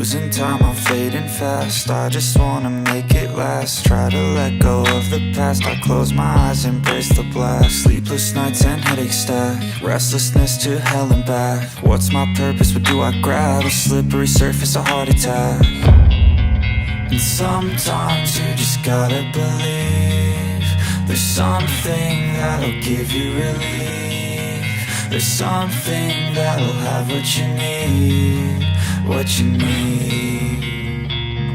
losing time, I'm fading fast. I just wanna make it last. Try to let go of the past. I close my eyes, embrace the blast. Sleepless nights and headaches stack. Restlessness to hell and back. What's my purpose? What do I grab? A slippery surface, a heart attack. And sometimes you just gotta believe there's something that'll give you relief. There's something that'll have what you need, what you need.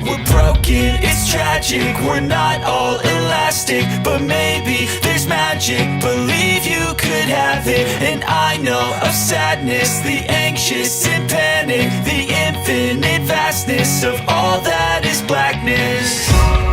We're broken, it's tragic, we're not all elastic, but maybe there's magic, believe you could have it. And I know of sadness, the anxious and panic, the infinite vastness of all that is blackness.